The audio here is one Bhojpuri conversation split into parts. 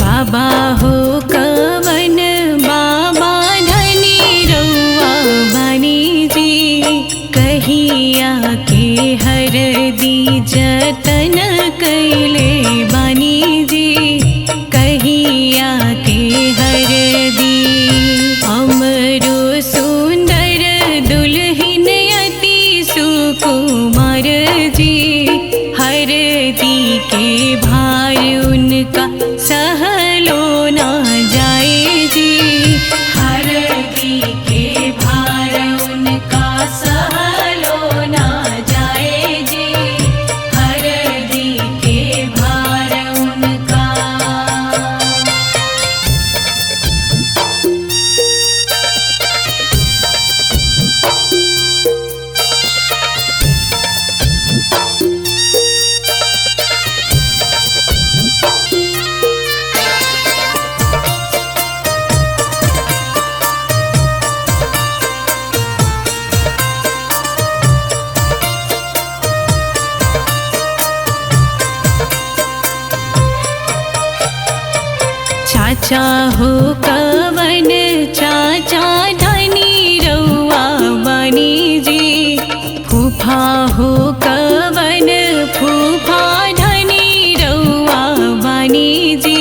बाबा हो कवन बाबा धनी रउआ बानी जी, कहिया के हर दी जतन कैले बानी जी, कहिया के हर दी। अमरो सुंदर दुल्हिन अति सुकुमार जी, हर दी के भार उनका सहलो ना जाए जी, हर दी के भार उनका सहलो ना जाए जी, हर दी के भार उनका। चाचा हो कवन चाचा धनी रउआ बानी जी, फूफा हो कवन फूफा धनी रउआ बानी जी,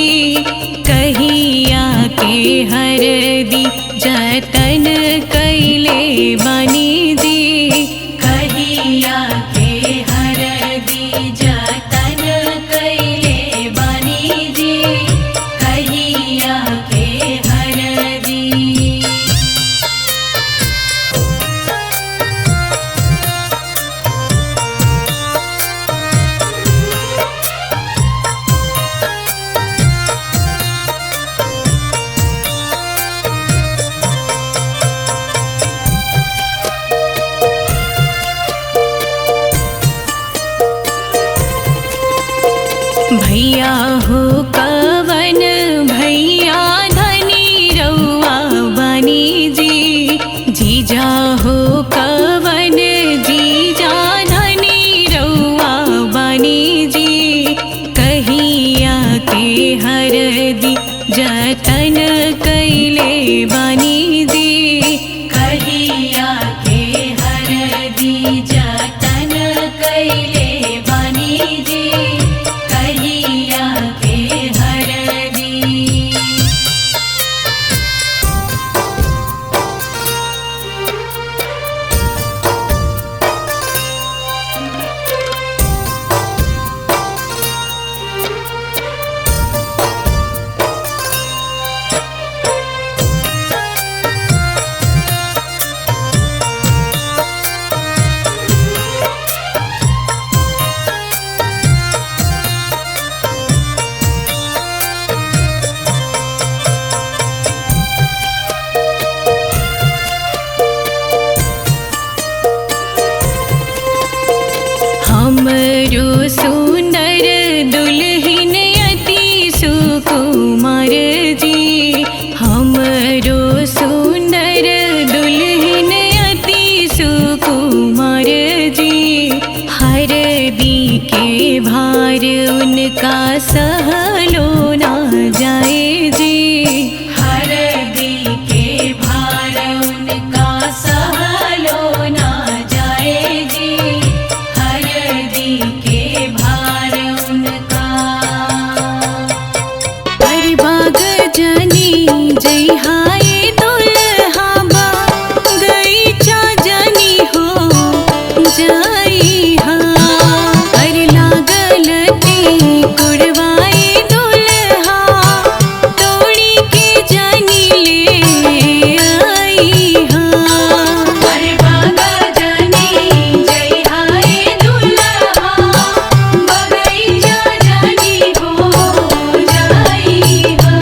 कहिया के हर दी जतन कैले बानी जी, कहिया के हर दी जतन कैले बानी जी, कहिया के हर दी। भैया हो कवन भैया धनी रउआ बानी जी, जीजा हो कवन जीजा धनी रउआ बानी जी, कहिया के हर दी जतन कैले बानी जी, कहिया के हर दी जतन कैले बानी जी, कहिया के हर दी। हमरो सुंदर दुल्हिन अति सुकुमार जी, हमरो सुंदर दुल्हिन अति सुकुमार जी, हर दी के भार उनका सहलो ना जाए जी, हर दी के भार उनका सहलो ना जाए जी, हर दी के भार उनका। अरे बाग जनी जई हाय दुल्हा बा गई चा जनी हो जाई हा, अरे लागल ती कुड़वाई दुल्हा तोड़ी के जनी ले आई हा, अरे बाग जनी जई हाय दुल्हा बगई चा जनी हो जाई हा,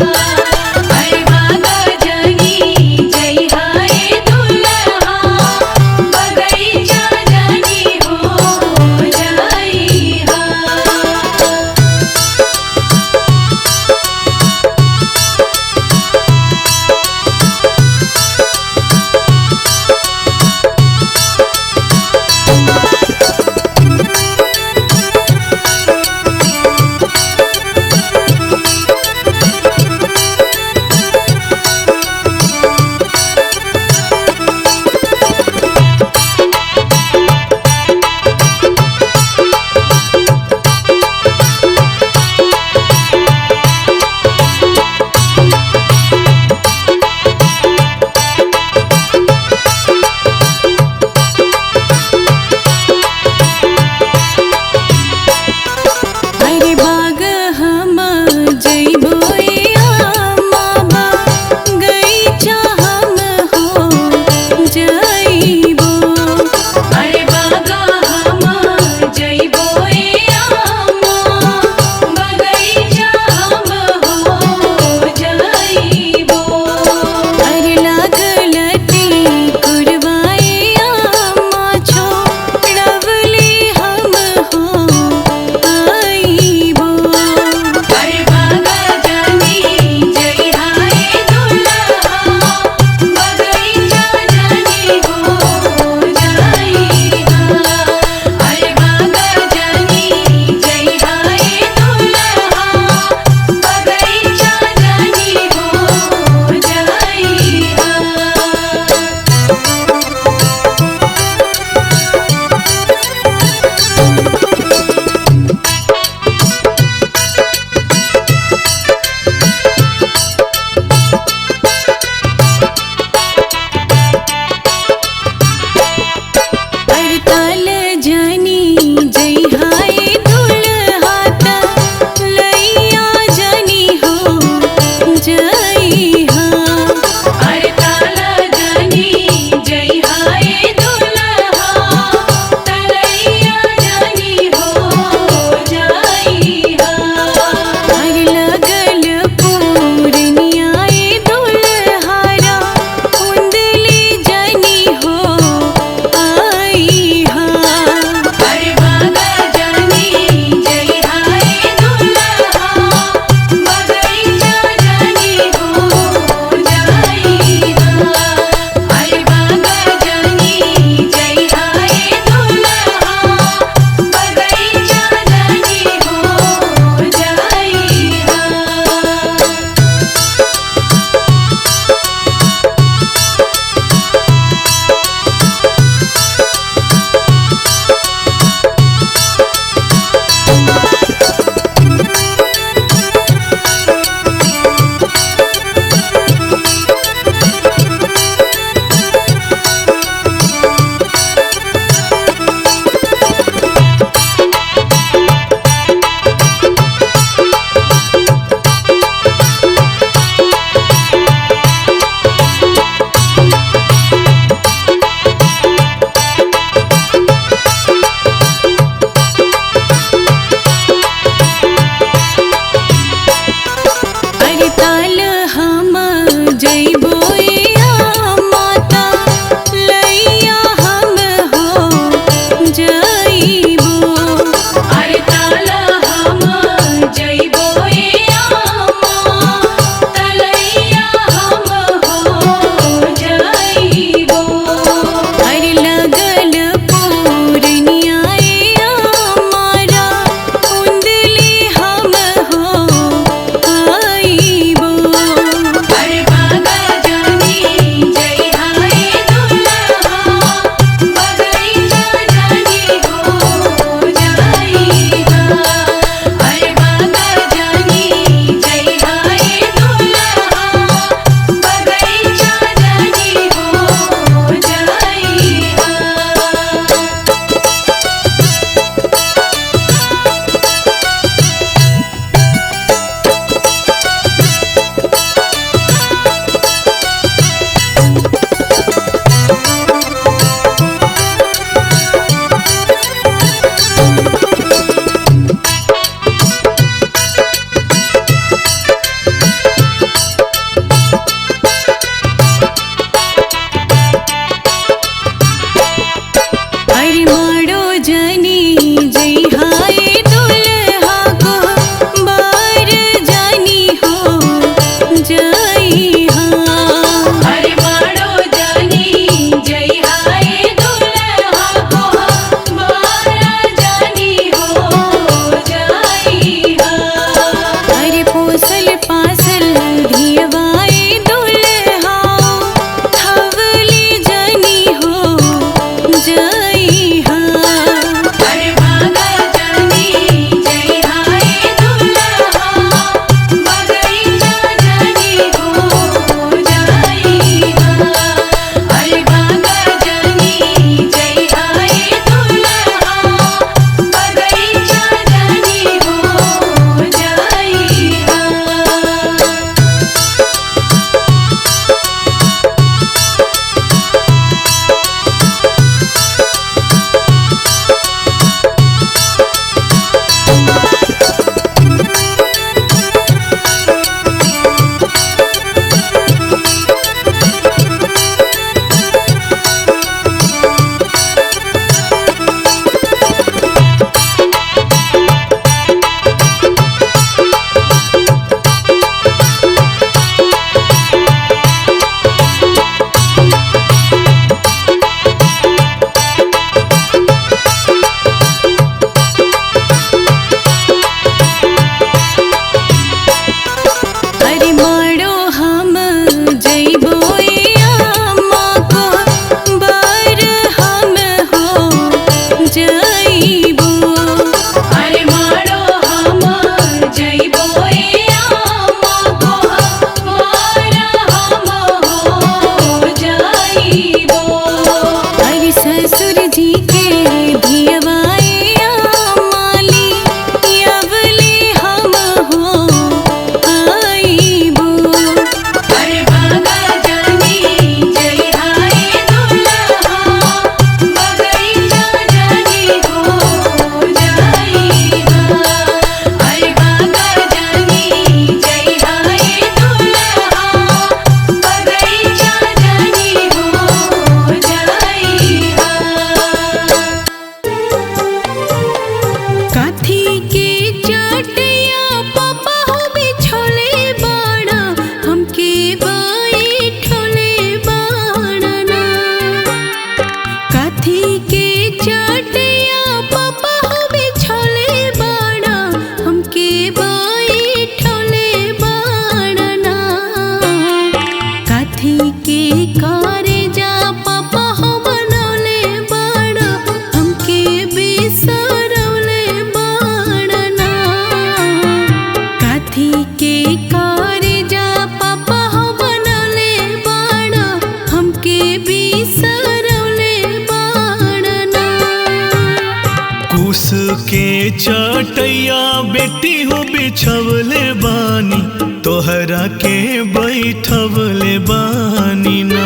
के चटैया बेटी हो बिछवले बानी, तोहरा के बैठवले बानी ना।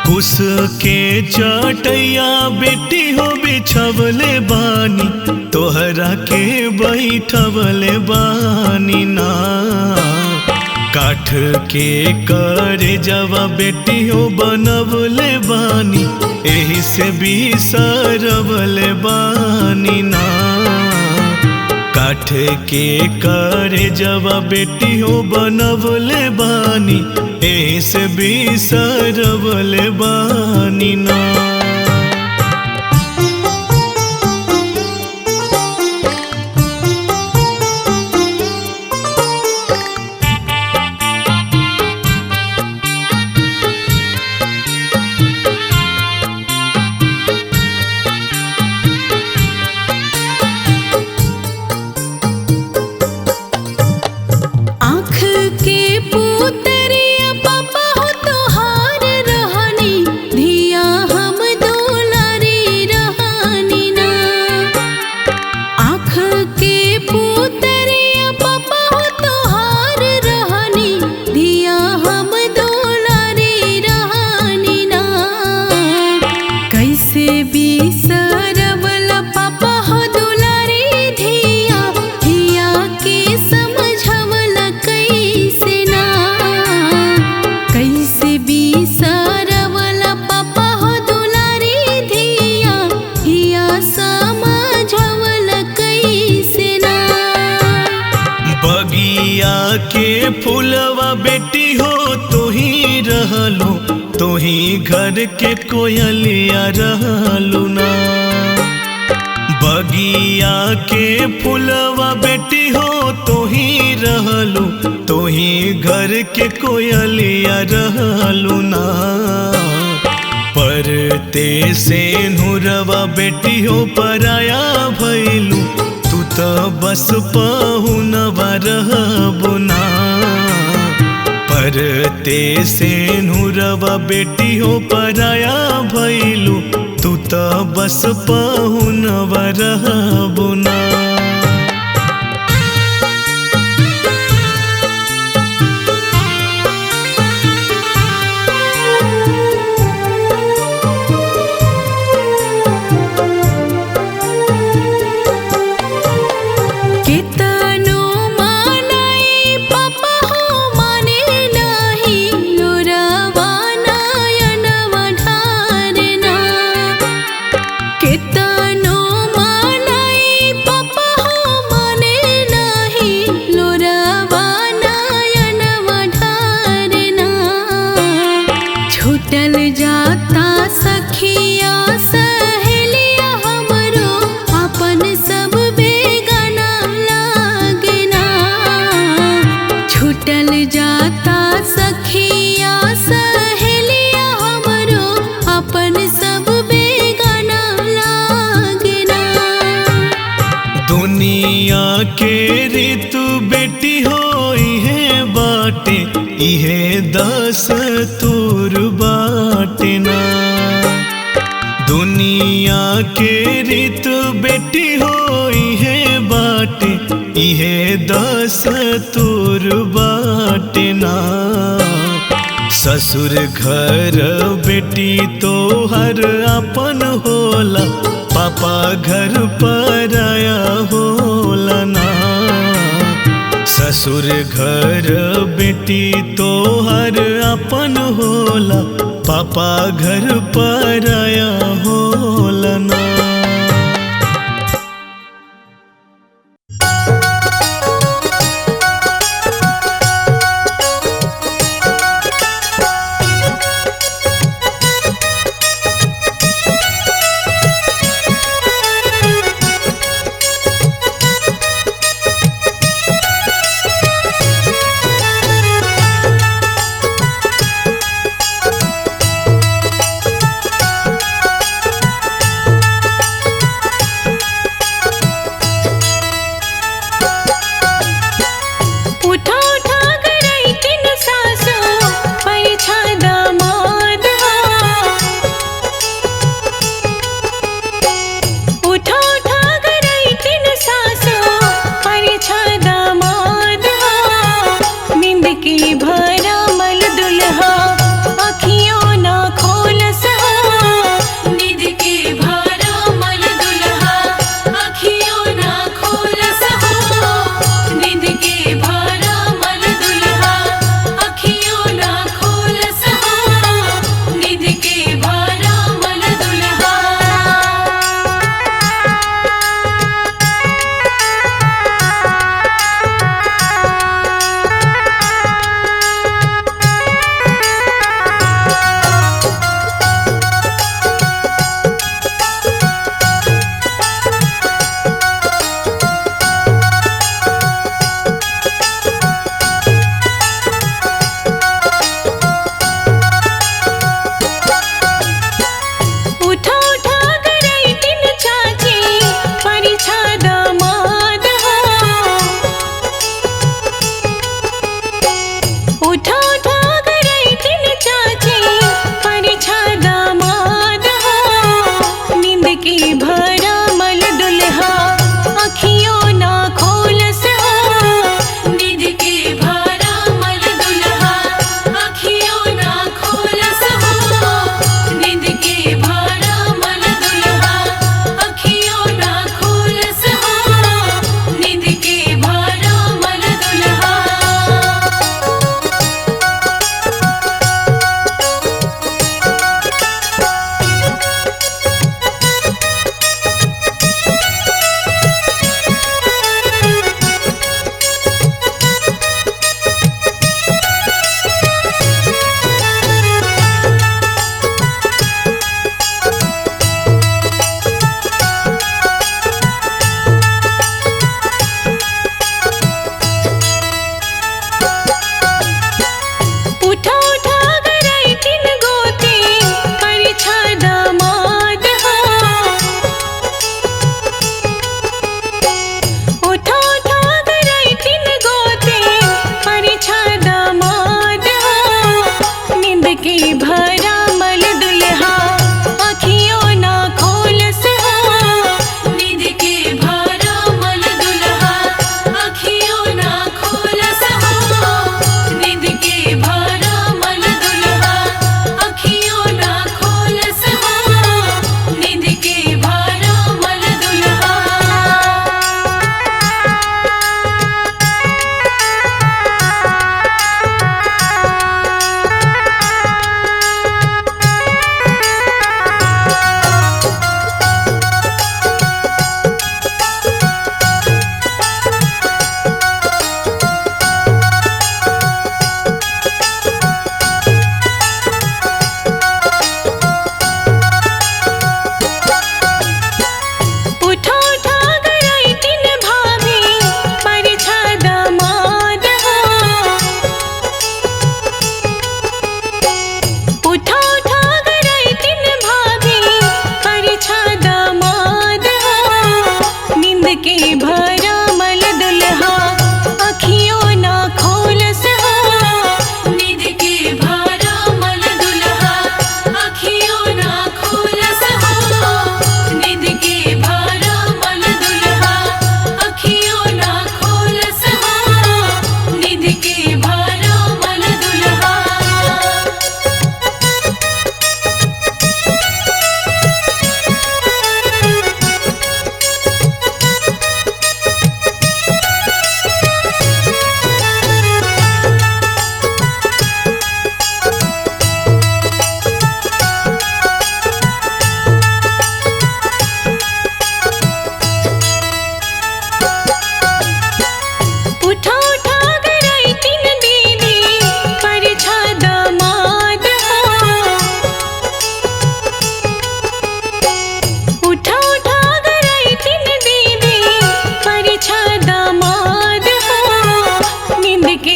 कुश के चटैया बेटी हो बिछवले बानी, तोहरा के बैठवले बानी ना। काठ के करे जवा बेटी हो बनवले बानी, एही से बिसरवले बानी ना। काठ के करे जवा बेटी हो बनवले बानी, एही से बिसरवले बानी ना। के फूलवा बेटी हो तू ही रहलू, तू ही घर के कोयलिया रहलू ना। बगिया के फूलवा बेटी हो तू ही रहलू, तू ही घर के कोयलिया रहलू ना। परते से नूरवा बेटी हो पराया भैलू, तू तो बस पहुनवा रहबू ना। परते से नूरवा बेटी हो पराया भैलू, तू तो बस पहुनवा रहबू ना। के ऋतु बेटी हो इहे बाटे, इहे दस्तूर बाटे ना। दुनिया के ऋतु बेटी हो इहे बाटे, इहे दस्तूर बाटे ना। ससुर घर बेटी तो हर अपन होला, पापा घर पराया होला ना। ससुर घर बेटी तो हर अपन होला, पापा घर पराया होला ना।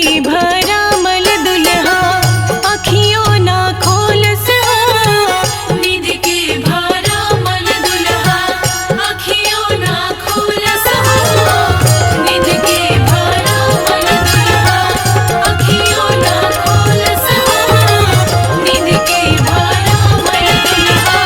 के भरामल दुल्हा अखियों ना खोलस हो। निध के भरामल दुल्हा अखियों ना खोलस हो। निध के भरामल दुल्हा अखियों ना खोलस हो। निध के भरामल दुल्हा।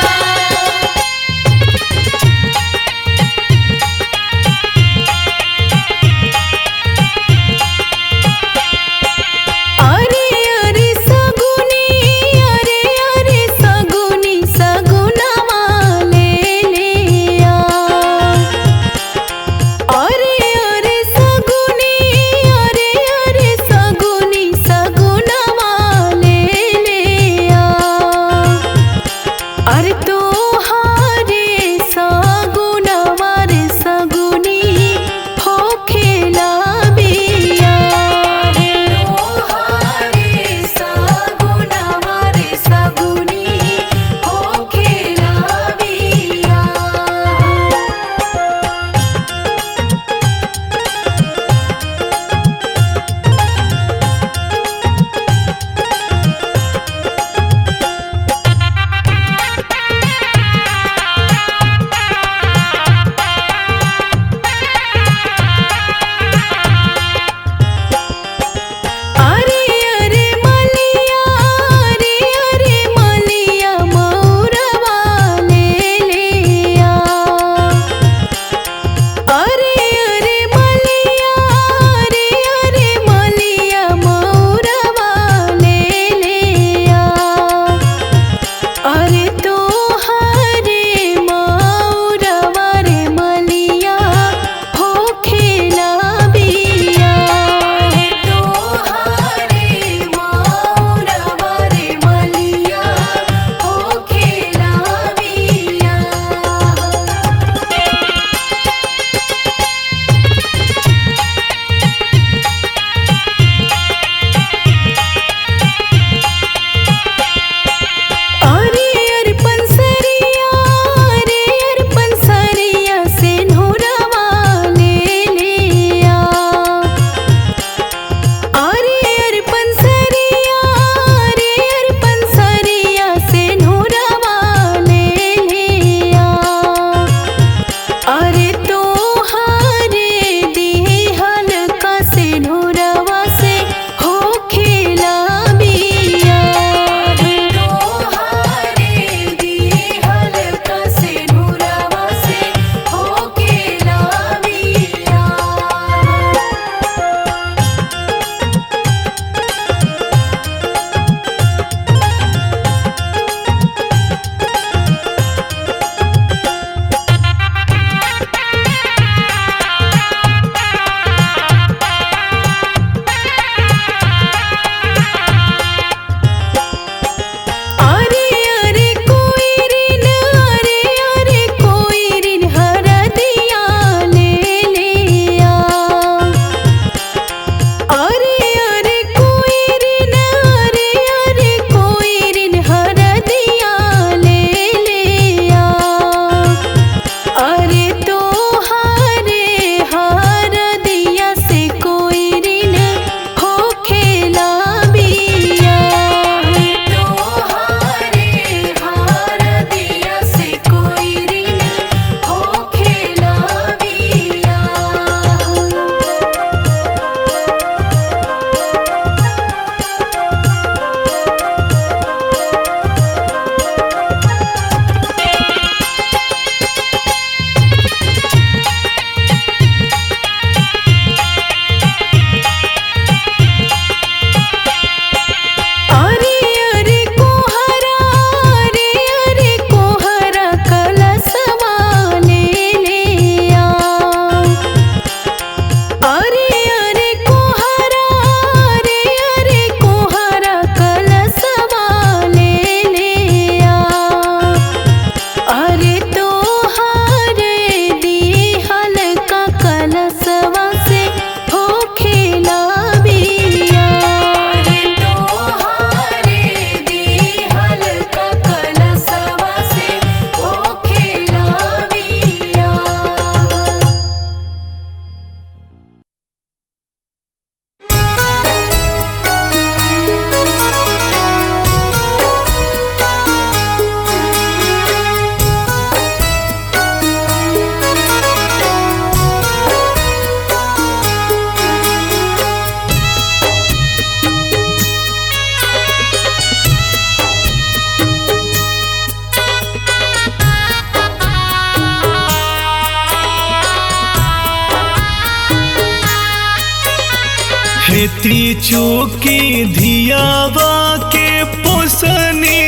हेती चूकी धियावा के पोसनी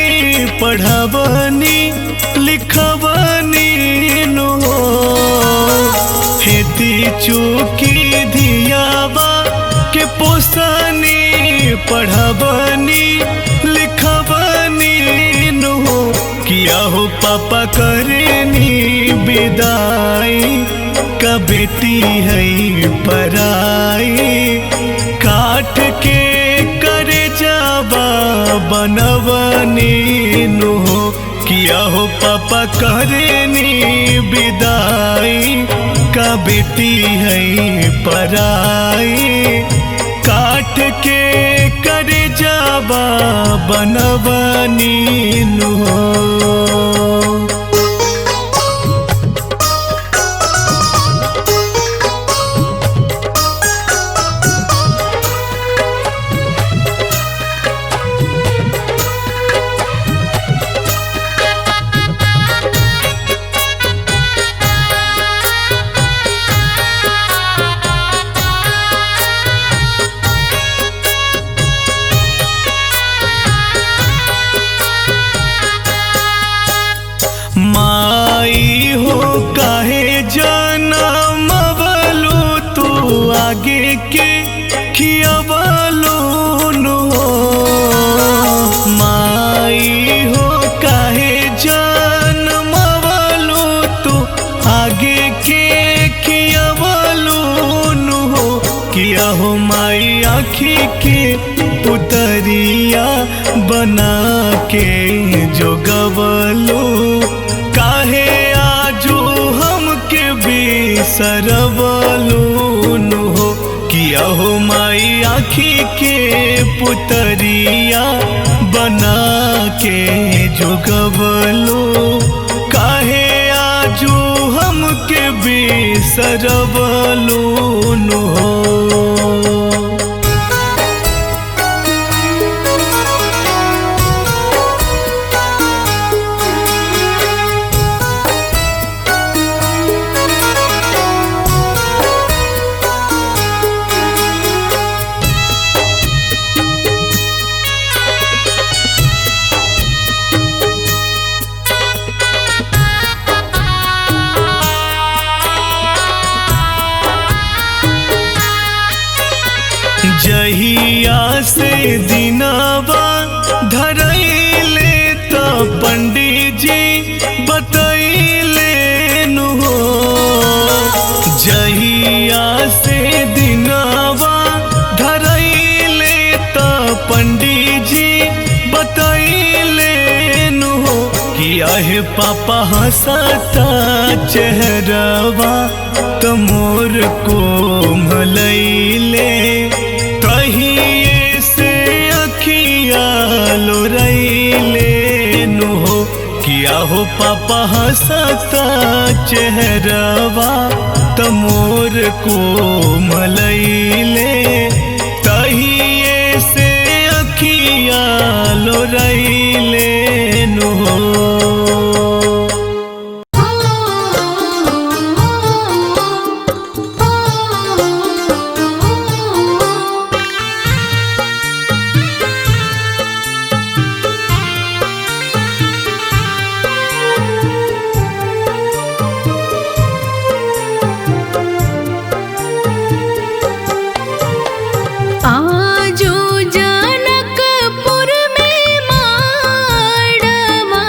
पढ़ावनी लिखवनी नो। हेती चूकी धियावा के पोसनी पढ़ावनी लिखवनी नो। किया हो पापा करेनी विदाई का बेटी है पराई। काट के करे जावा बनवनी नो। किया हो पापा करेनी विदाई का बेटी है पराई। काट के करे जावा बनवनी नो। माई हो काहे जनमवलु तू आगे के खियवलु नो। माई हो काहे जनमवलु तू आगे के खियवलु नो। किया हो माई आँखी के पुतरिया बना के जोगवलु। काहे आजू हमके बिसरवलु नो। किया हो माई आँखी के पुतरिया बना के जोगवलु। काहे आजू हमके बिसरवलु नो। जहिया से दिनवा धरैले त पंडित जी बतैले नु। जहिया से दिनवा धरैले त पंडित जी बतैले नु। किया है पापा हंसता चेहरवा त मोर को मलैले। तहिए से अखिया लोरैले नो। किया हो पापा हंसता चेहरवा त मोर को मलैले। तहिए से अखिया लोरैले नो। आजो जनकपुर में माड़वा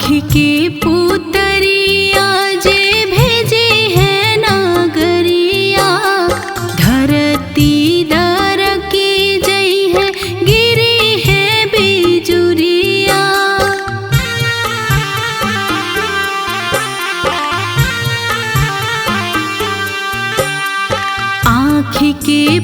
के पुतरिया जे भेजे है नागरिया, धरती दर की जई है गिरी है बिजुरिया। आँख के